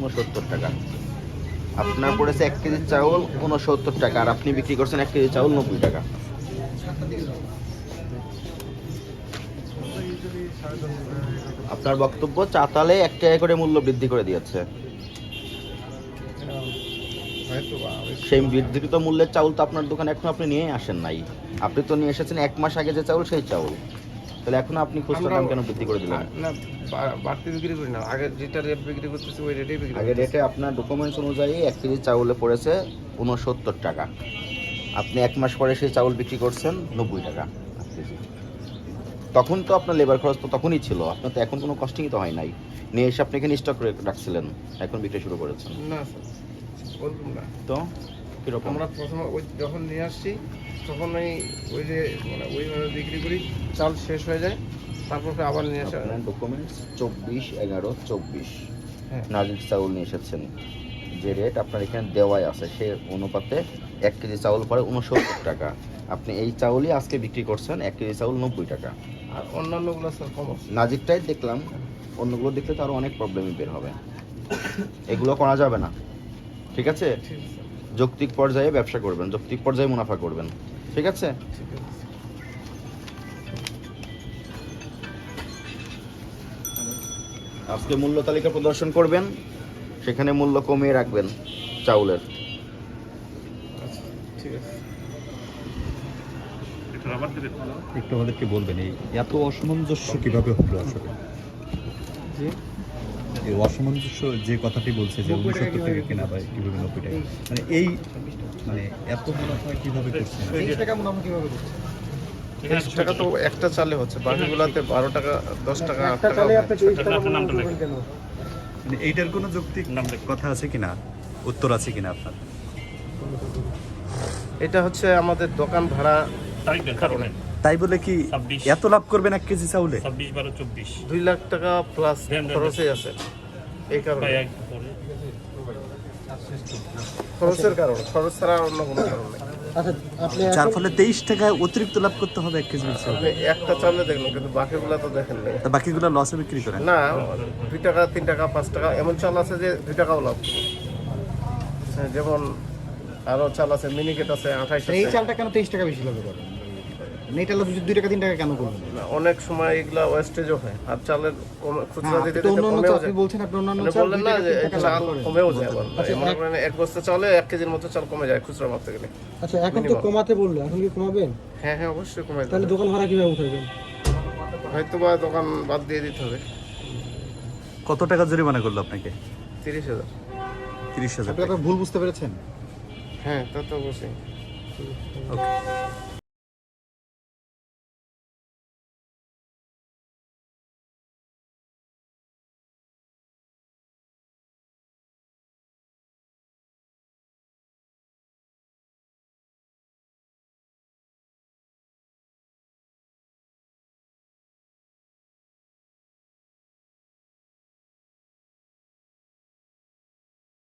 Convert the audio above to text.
69 টাকা। আপনার পড়েছে 1 কেজি চাউল 69 টাকা, আর আপনি বিক্রি করছেন 1 কেজি চাউল 90 টাকা। আপনার বক্তব্য চাতালে 1 টাকা করে মূল্য বৃদ্ধি করে দিয়েছে। সেই বৃদ্ধিকৃত মূল্যের চাউল তো আপনার দোকানে এখন আপনি নিয়ে আসেন নাই। আপনি তো নিয়ে এসেছেন 1 মাস আগে যে চাউল সেই চাউল, তাহলে এখন আপনি খুচরা দাম কেন বৃদ্ধি করে দিলেন? না, বাড়তি বিক্রি করি না, আগে যেটা রেট বিক্রি করতেছি ওই রেটেই বিক্রি আগের রেটে আপনার ডকুমেন্টস অনুযায়ী 1 কেজি চাউলে পড়েছে 69 টাকা, আপনি 1 মাস পরে সেই চাউল বিক্রি করছেন 90 টাকা 1 কেজি। তখন তো আপনার লেবার খরচ তো তখনই ছিল, আপনার তো এখন কোনো কস্টিংই তো হয় নাই, নিয়ে এসে আপনি এখানে স্টক করে রাখছিলেন, এখন বিক্রি শুরু করেছেন। না স্যার, ওরকম না। তো কীরকম? আমরা প্রথমে ওই যখন নিয়ে আসছি তখন ওই যে মানে ওইভাবে বিক্রি করি, চাল শেষ হয়ে যায়, তারপর আবার নিয়ে আসা। আপনার ডকুমেন্টস 24/11/24 হ্যাঁ, নাজির চাউল নিয়ে এসেছেন, যে রেট আপনার এখানে দেওয়াই আছে সে অনুপাতে 1 কেজি চাউল পড়ে 69 টাকা, আপনি এই চাউলই আজকে বিক্রি করছেন 1 কেজি চাউল 90 টাকা। আর অন্যান্যগুলো স্যার কম আছে। নাজিরটাই দেখলাম, অন্যগুলো দেখলে তো আরও অনেক প্রবলেমই বের হবে, এগুলো করা যাবে না। ঠিক আছে, ঠিক আছে স্যার, যৌক্তিক পর্যায়ে ব্যবসা করবেন, যৌক্তিক পর্যায়ে মুনাফা করবেন। ঠিক আছে, ঠিক আছে। আজকে মূল্য তালিকা প্রদর্শন করবেন, সেখানে মূল্য কমিয়ে রাখবেন চাউলের। আচ্ছা, ঠিক আছে। একটু আমাদেরকে বলবেন এই এত অসামঞ্জস্য কিভাবে হলো আসলে? জি, এই অসামঞ্জস্য যে কথাটি বলছে যে 69 টাকা কেনা হয় কিভাবে 90 টাকা, মানে এই মানে এত মুনাফা কিভাবে করছেন? 30 টাকা মুনাফা কিভাবে করছে? 30 টাকা তো একটা চালে হচ্ছে, বাকিগুলোতে 12 টাকা 10 টাকা 8 টাকা। মানে এইটার কোনো যৌক্তিক কথা আছে কিনা, উত্তর আছে কিনা আপনার? এটা হচ্ছে আমাদের দোকান ভাড়া কারণে। তাই বলে কি 26 এত লাভ করবেন 1 কেজি চাউলে? 26/12/24 2 লাখ টাকা প্লাস খরচে আছে, এই কারণে। খরচের কারণ, খরচ ছাড়া অন্য কোনো কারণ নেই। যার ফলে 23 টাকায় অতিরিক্ত লাভ করতে হবে 1 কেজি চাউলে। আপনি একটা চালে দেখলেন, কিন্তু বাকিগুলো তো দেখেন নাই। তা বাকিগুলো লসে বিক্রি করেন? না, 2 টাকা 3 টাকা 5 টাকা এমন চাল আছে যে 2 টাকাও লাভ। হ্যাঁ, যেমন আরো চাল আছে, মিনিকেট আছে 28 এই আছে। চালটা কেন 23 টাকা বেশি লাভ করে? এটা লাভ 2 টাকা 3 টাকা কেন করবেন? না, অনেক সময় এগুলা ওয়েস্টেজও হয়, আর চালের খুচরা দিতে আপনি তো দিতে অন্যান্য কমেও চাল, যায়। আপনি বলছেন আপনি অন্যান্য আপনি চাল বললেন 2 না টাকা যে 3 টাকা লাভ চাল করেন। কমেও যায় আবার। আচ্ছা, মনে করেন 1 বস্তা চালে 1 কেজির মতো চাল কমে যায় খুচরা মারতে গেলে। আচ্ছা, এখন তো minimum। কমাতে বললো, এখন কি কমাবেন? হ্যাঁ হ্যাঁ, অবশ্যই কমে তাহলে যাবে। দোকান ভাড়া কিভাবে উঠাবেন? হয়তো বা দোকান বাদ দিয়ে দিতে হবে। কত টাকা জরিমানা করলো আপনাকে? 30,000। 30,000 আপনি টাকা। একটা ভুল বুঝতে পেরেছেন। হ্যাঁ, তা তো অবশ্যই। ওকে।